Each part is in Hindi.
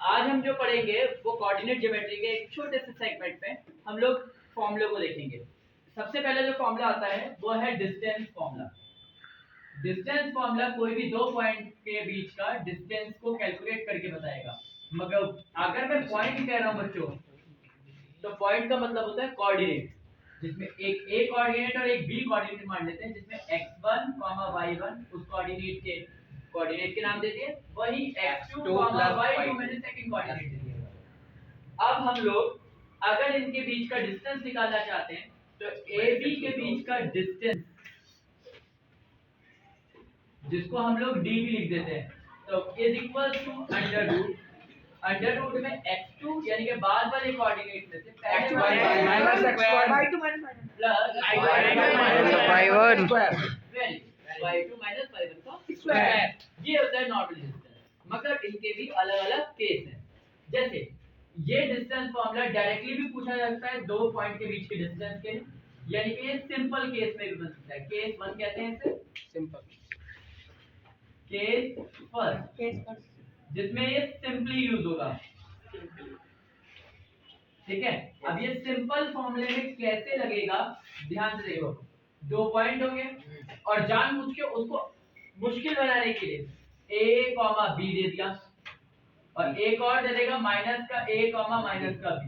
आज हम जो पढ़ेंगे वो कोऑर्डिनेट ज्योमेट्री के एक छोटे से सेगमेंट में हम लोग फॉर्मूले को देखेंगे। सबसे पहले जो फॉर्मूला आता है वो है डिस्टेंस फॉर्मूला। डिस्टेंस फॉर्मूला कोई भी दो पॉइंट के बीच का डिस्टेंस को कैलकुलेट करके बताएगा। मगर अगर मैं पॉइंट कह रहा हूँ बच्चों, तो पॉइंट का मतलब होता है कोऑर्डिनेट, जिसमें एक ए कोऑर्डिनेट और एक बी कोऑर्डिनेट मान लेते हैं, जिसमें x1, y1 उस कोऑर्डिनेट के नाम दे दिए, वही x2, y2 मैंने सेकंड कोऑर्डिनेट दे दिया। अब हम लोग अगर इनके बीच का डिस्टेंस निकालना चाहते हैं तो AB के बीच का डिस्टेंस, जिसको हम लोग d भी लिख देते हैं, तो is equal to under root में x2 यानी कि बाद वाले कोऑर्डिनेट में से पहले वाले माइनस y2 प्लस y1 का स्क्वायर, ये होता है नॉर्मल डिस्टेंस। मगर इनके भी अलग-अलग केस हैं। जैसे ये डिस्टेंस फॉर्मूला डायरेक्टली भी पूछा जा सकता है दो पॉइंट के बीच के डिस्टेंस के, यानी कि ये सिंपल केस में भी बन सकता है। केस 1 कहते हैं इसे, सिंपल केस फर्स्ट, जिसमें ये सिंपली यूज होगा। ठीक है, अब ये सिंपल फॉर्मूले में कैसे लगेगा ध्यान से देखो। दो पॉइंट होंगे और जानबूझ के उसको मुश्किल बनाने के लिए a, b दे दिया और एक और दे देगा माइनस का a, माइनस का b,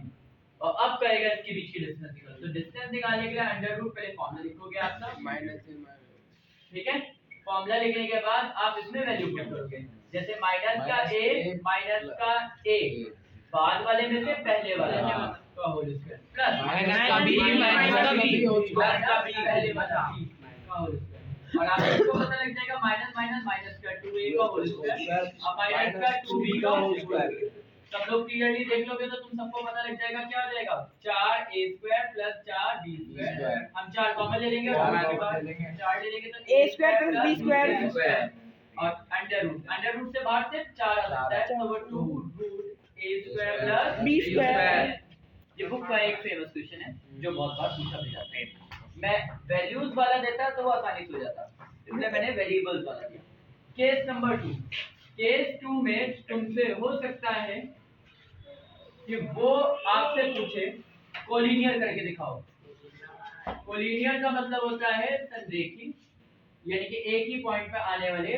और अब कहेगा इसके बीच की डिस्टेंस निकालो। तो डिस्टेंस निकालने के लिए अंडर रूट पहले फॉर्मूला लिखोगे आपका माइनस, ठीक है। फॉर्मूला लिखने के बाद आप इसमें वैल्यू पुट करोगे, जैसे माइनस का a, माइनस का a, बाद वाले में से पहले वाला का होल स्क्वायर प्लस माइनस का b, माइनस का b होल स्क्वायर का b पहले वाला का होल स्क्वायर, और आपको पता लग जाएगा माइनस माइनस माइनस का 2a का होल स्क्वायर और माइनस का 2b का होल स्क्वायर। सब लोग क्लियरली देख लोगे तो तुम सबको पता लग जाएगा क्या हो जाएगा, 4a² प्लस 4b²। हम 4 कॉमन ले लेंगे और 4 ले लेंगे तो a² प्लस b² और अंडर रूट से बाहर से 4 आ सकता है, तो वो 2√a² प्लस b²। ये बुक का एक फेमस क्वेश्चन है जो बहुत बार पूछा भी जाता है। मैं वैल्यूज वाला देता तो वो आसानी से हो जाता, इसलिए मैंने वेरिएबल्स वाला दिया। केस नंबर 2, केस 2 में तुमसे हो सकता है कि वो आपसे पूछे कोलिनियर करके दिखाओ। कोलिनियर का मतलब होता है संरेखी, यानी कि एक ही पॉइंट पे आने वाले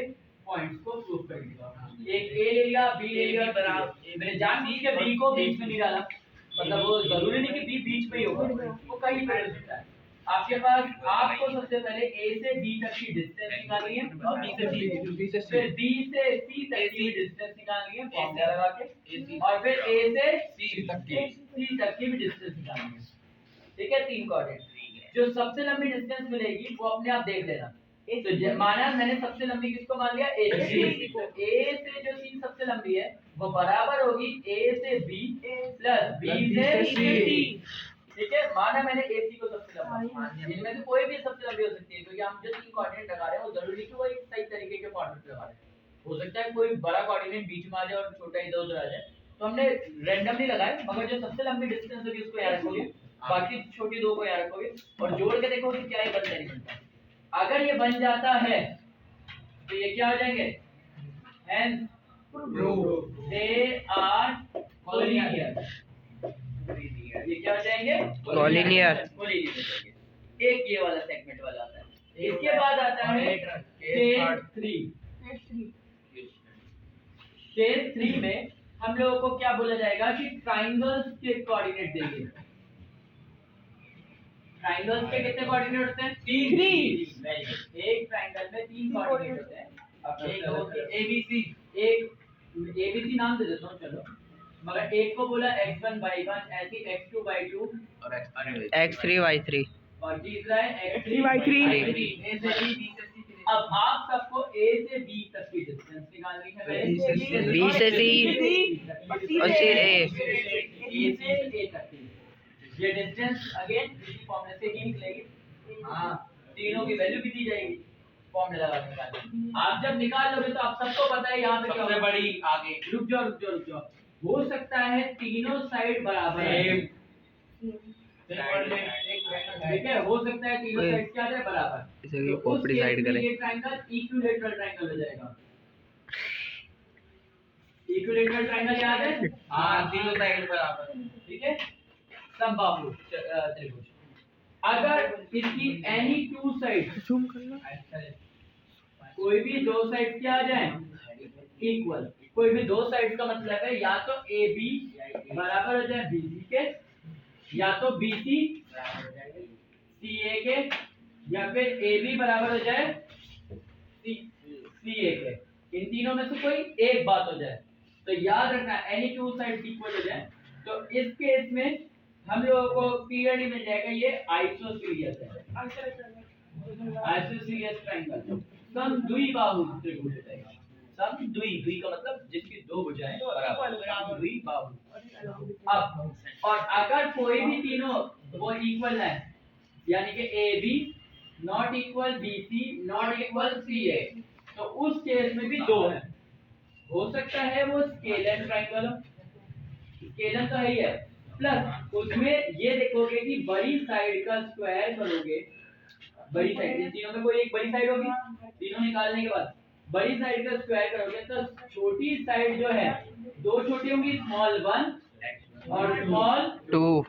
पॉइंट्स को प्रूव करके दिखाओ। एक ए ले लिया, बी ले लिया, मैंने जानबूझ के बी को बीच में नहीं डाला, मतलब वो जरूरी नहीं कि बी बीच में ही होगा, वो कहीं पे हो सकता है। आपके पास आपको सबसे पहले ए से बी तक की डिस्टेंस निकालनी है और बी से सी, फिर बी से सी तक की डिस्टेंस निकालनी है फॉर्मूला लगा के, और फिर ए से सी तक की भी डिस्टेंस निकालनी है। ठीक है, 3 कोऑर्डिनेट। जो सबसे लंबी डिस्टेंस मिलेगी वो अपने आप देख लेना। तो माना मैंने सबसे लंबी किसको मान लिया, ए से सी, तो ए से जो सी सबसे लंबी है वो बराबर होगी ए से बी प्लस बी से सी। ठीक है, माना मैंने AC को सबसे लंबा, इनमें से कोई भी सबसे लंबी हो सकती है, क्योंकि हम जो 3 कोऑर्डिनेट लगा रहे हैं वो जरूरी नहीं कि वो एक सही तरीके के कोऑर्डिनेट लगा रहे हैं। हो सकता है कोई बड़ा कोऑर्डिनेट बीच में आ जाए और छोटा इधर उधर आ जाए, तो हमने रैंडमली लगाया, मगर जो सबसे लंबी डिस्टेंस होगी उसको याद रखोगे, बाकी छोटी दो को याद रखोगे और जोड़ के देखोगे क्या ये बनता नहीं बनता। अगर ये बन जाता है तो ये क्या हो जाएंगे, हेंस दे आर कोलिनियर। ये क्या हो जाएंगे, कोलिनियर। एक ये वाला सेगमेंट वाला आता है। इसके बाद आता है केस 3। केस 3 में हम लोगों को क्या बोला जाएगा कि ट्राइंगल्स के कोऑर्डिनेट देंगे। ट्राइंगल्स के कितने कोऑर्डिनेट होते हैं, 3। एक ट्राइंगल में 3 कोऑर्डिनेट होते हैं। अब एक होती है ABC, एक ABC नाम दे देता हूं चलो, मगर एक को बोला x1 y1, ऐसी x2 y2 और x3 y3 और तीसरा है x3 y3। a से b, b से c। अब आप सबको a से b तक की डिस्टेंस निकालनी है, b से c और फिर a से a तक की। ये डिस्टेंस अगेन इसी फॉर्मूले से ही निकलेगी। हां, तीनों की वैल्यू भी दी जाएगी फॉर्मूला लगा के। आप जब निकाल लोगे तो आप सबको पता है यहां पे सबसे बड़ी आगे, रुक जाओ, हो सकता है तीनों साइड बराबर है। ठीक है, हो सकता है तीनों साइड क्या है, बराबर। इसे भी खोपड़ी साइड करें, ये ट्रायंगल इक्विलैटरल ट्रायंगल हो जाएगा। इक्विलेटरल ट्रायंगल याद है? हाँ, तीनों साइड बराबर। ठीक है, समबाहु त्रिभुज। अगर इसकी एनी टू साइड, कोई भी दो साइड क्या आ जाए इक्वल, कोई भी दो साइड का मतलब है या तो ए बी बराबर हो जाए बी सी के, या तो बी सी सी ए के, या फिर ए बी बराबर हो जाए सी ए के। इन तीनों में से कोई एक बात हो जाए। तो याद रखना एनी टू साइड इक्वल हो जाए। तो इस केस में हम लोगों को क्लियरली मिल जाएगा ये आइसोसीलियस है, आइसोसीलियस ट्रायंगल। समद्विबाहु त्रिभुज हो जाएगा। समद्वि का मतलब जिसकी दो भुजाएं बराबर, समद्विबाहु। अब और अगर कोई भी तीनों वो इक्वल है, यानी कि A B not equal B C not equal C A, तो उस केस में भी दो है। हो सकता है वो स्केलर ट्रायंगल हो, स्केलर तो है ही है, प्लस उसमें ये देखोगे कि बड़ी साइड का स्क्वायर करोगे, बड़ी साइड, इन तीनों में कोई एक बड़ी साइड होगी, तीनों निकालने के बाद बड़ी साइड का स्क्वायर करोगे तो छोटी साइड जो है दो छोटी होंगी, स्मॉल 1 और स्मॉल 2,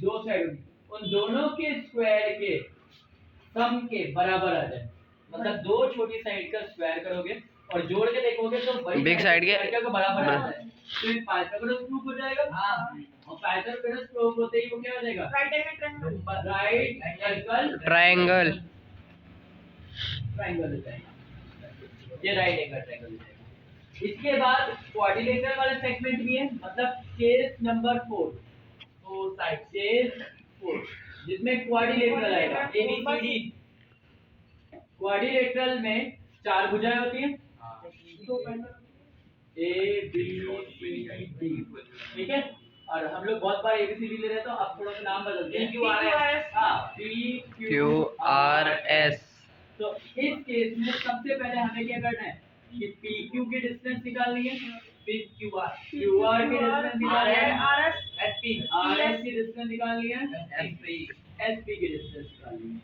दो साइड होंगी, उन दोनों के स्क्वायर के सम के बराबर आ जाए। मतलब दो छोटी साइड का स्क्वायर करोगे और जोड़ के देखोगे तो बड़ी बिग साइड के बराबर आ जाए। तो एक पाइथागोरस प्रूफ हो जाएगा। और पाइथागोरस प्रूफ होते ही वो क्या हो जाएगा? राइट एंगल ट्रायंगल हो जाएगा। ये राइट एंगल ट्रायंगल हो जाएगा। इसके बाद क्वाड्रिलेटरल वाला सेगमेंट भी है, मतलब केस नंबर 4, तो साइड केस 4 जिसमें क्वाड्रिलेटरल आएगा A B C D. Quadrilateral में चार भुजाएं होती हैं, ए बी सी डी, ठीक है। और हम लोग बहुत बार एबीसीडी ले रहे हैं, तो अब थोड़ा सा नाम बदलते हैं, क्यू आर एस। हाँ, पी क्यू आर एस। तो इस केस में सबसे पहले हमें क्या करना है कि पी क्यू की डिस्टेंस निकालनी है, फिर क्यू आर की डिस्टेंस निकालनी है, आर एस की डिस्टेंस निकालनी है, एस पी की डिस्टेंस निकालनी है।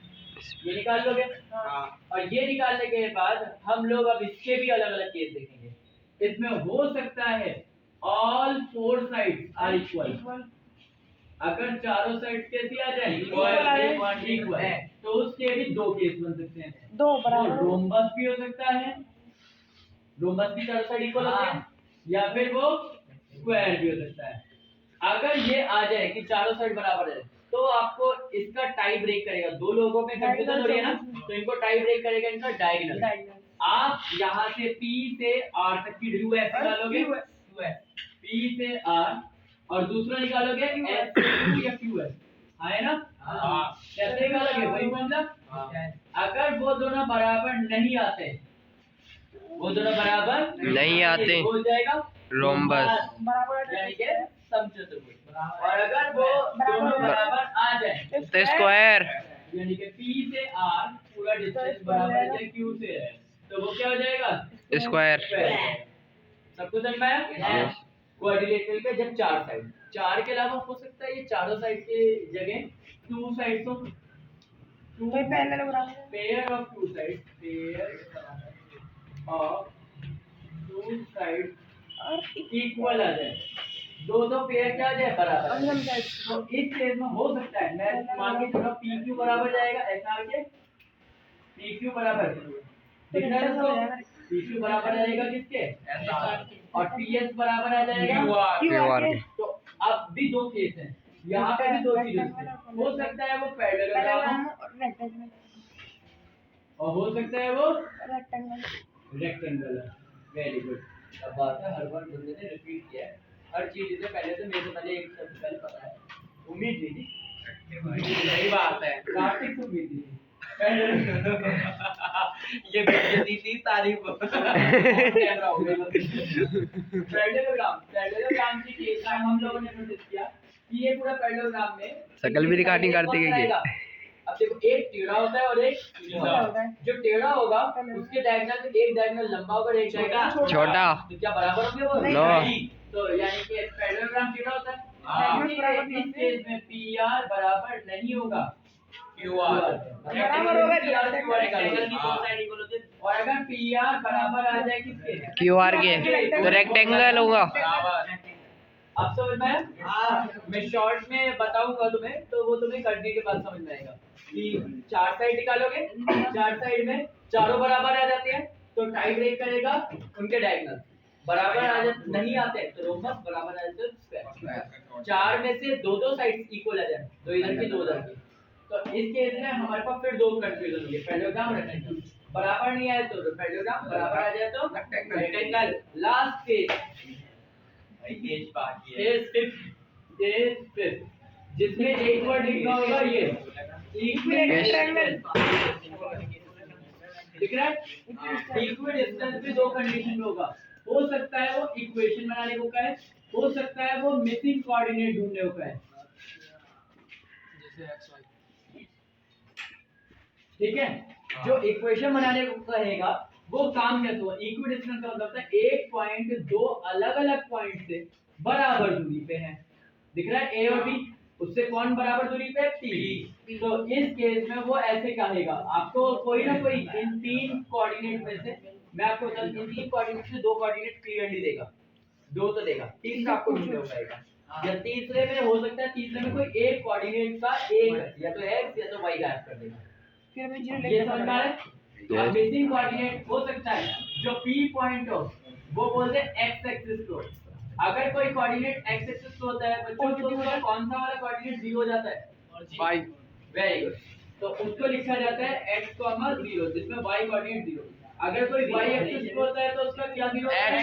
ये निकाल लोगे? और ये निकालने के बाद हम लोग अब इसके भी अलग अलग केस देखेंगे। इसमें हो सकता है all four sides are equal, अगर चारों साइड्स कैसी आ जाए इक्वल, तो उसके भी दो केस बन सकते हैं। दो बराबर रोम्बस भी हो सकता है, रोम्बस की चारों साइड इक्वल होते हैं, या फिर वो स्क्वायर भी हो सकता है। अगर ये आ जाए कि चारों साइड बराबर है, तो आपको इसका टाई ब्रेक करेगा। दो लोगों में कंफ्यूजन हो रही है ना, तो इनको टाई ब्रेक करेगा इनका डायगोनल। आप यहाँ से P से R तक की QS निकालोगे, P से R, और दूसरा निकालोगे S से Q या QS, है ना? कैसे निकालोगे? वही मतलब अगर वो दोनों बराबर नहीं आते, वो दोनों बराबर नहीं आते, हो जाएगा रोम्बस, यानी कि समचतुर्भुज। और अगर वो दोनों बराबर आ जाए तो स्क्वायर, यानी कि P से R पूरा डिस्टेंस बराबर है Q से है, तो वो क्या हो जाएगा? स्क्वायर। सबको समझ में आया? क्वाड्रिलेटरल के जब चार साइड, चार के अलावा हो सकता है ये चारों साइड के जगह टू साइड्स हो, pair of two side, pair of two side equal आ जाए, दो पेयर क्या आ जाए बराबर। तो इस केस में हो सकता है, मैं मान के चलो पी क्यू बराबर जाएगा ऐसा के, पी क्यू बराबर दिख रहा है इसको, पी क्यू बराबर आ जाएगा किसके, और पी एस बराबर आ जाएगा क्यू आर के। तो अब भी दो केस हैं, यहाँ पे भी दो चीजें हो सकता है, वो पैरेललोग्राम और हो सकता है वो रेक्टेंगल। Very good. अब बात है, हर बार बंदे ने रिपीट किया है हर चीज, इससे पहले तो मेरे को पहले एक शब्द पहले पता है, उम्मीद नहीं थी। सही बात है, कार्तिक से उम्मीद नहीं थी। ये बेइज्जती थी, तारीफ पैरेललोग्राम की केस में हम लोगों ने नोटिस किया कि ये पूरा पैरेललोग्राम में शकल भी दिखानी करती है ये। अब देखो, एक टेढ़ा होता है और एक सीधा होता है। जो टेढ़ा होगा उसके डायगोनल में एक डायगोनल लंबा होगा और एक डायगोनल छोटा, तो क्या बराबर होंगे वो? नहीं। तो यानी कि पैरेललोग्राम टेढ़ा होता है। इस केस में पीआर बराबर नहीं होगा, QR बराबर होगा रेक्टेंगल की दो साइड इक्वल होते हैं और अगर PR बराबर आ जाए किसके QR के तो रेक्टेंगल होगा। बराबर। अब समझ में आया? मैं शॉर्ट में बताऊंगा तुम्हें तो वो तुम्हें करने के बाद समझ में आएगा कि चार साइड निकालोगे, चार साइड में चारों बराबर आ जाते हैं तो टाई ब्रेक करेगा उनके डायगोनल, बराबर आ जाते नहीं आते तो रोम्बस, बराबर आ जाते तो स्क्वायर। चार में से दो दो साइड्स इक्वल आ जाए, दो इधर की दो उधर की, तो इस केस में हमारे पास फिर दो कंफ्यूजन होंगे, पैरेललोग्राम रेक्टेंगल। बराबर नहीं आए तो पैरेललोग्राम, बराबर आ जाए तो रेक्टेंगल। लास्ट केस केस बाकी है फिफ्थ जिसमें एक वर्ड लिखा होगा ये इक्विडिस्टेंस, ठीक है? इक्विडिस्टेंस में दो कंडीशन में होगा, हो सकता है वो इक्वेशन बनाने को कहे, हो सकता है वो मिसिंग कोऑर्डिनेट ढूंढने को कहे, ठीक है? जो इक्वेशन बनाने को कहेगा वो काम कैसे होगा? इक्विडिस्टेंस का मतलब है एक पॉइंट दो अलग अलग पॉइंट से बराबर दूरी पे है, दिख रहा है? ए और बी, उससे कौन बराबर दूरी पे है? पी। तो इस केस में वो ऐसे कहेगा, आपको कोई ना कोई इन तीन कोऑर्डिनेट में से, मैं आपको बता दूं, इन तीन कोऑर्डिनेट से दो कोऑर्डिनेट क्लियरली देगा, दो तो देगा, तीसरा आपको ढूंढना पड़ेगा। या तीसरे में हो सकता है, तीसरे में कोई एक कोऑर्डिनेट का एक या तो एक्स या तो वाई गायब कर देगा, फिर हमें जीरो ये समझ में आ रहा है? अब मिसिंग कोऑर्डिनेट हो सकता है जो P पॉइंट हो वो बोलते हैं x एक्सिस को, अगर कोई कोऑर्डिनेट x एक्सिस को होता है बच्चों तो उसका कौन सा वाला कोऑर्डिनेट 0 हो जाता है? y, very good. तो उसको लिखा जाता है x, 0 जिसमें y कोऑर्डिनेट 0। अगर कोई y एक्सिस को होता है तो उसका क्या 0 होता है?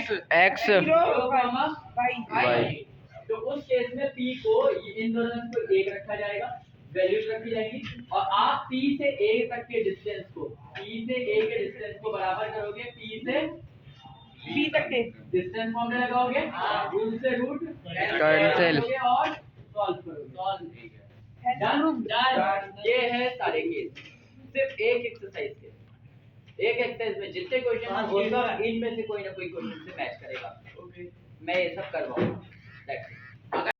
X by. तो उस केस में P को इन दोनों में से कोई एक रखा जाएगा, वैल्यूज रखी जाएगी, और आप P से A तक के डिस्टेंस को, P से A के डिस्टेंस को बराबर करोगे P से बी तक के डिस्टेंस फॉर्मूला लगाओगे, रूट से रूट कैंसिल और सॉल्व करोगे। डन। ये है सारे केस, सिर्फ एक एक्सरसाइज के, एक एक्सरसाइज में जितने क्वेश्चन होगा इनमें से कोई ना कोई क्वेश्चन से मैच करेगा। मैं ये सब करवाऊंगा।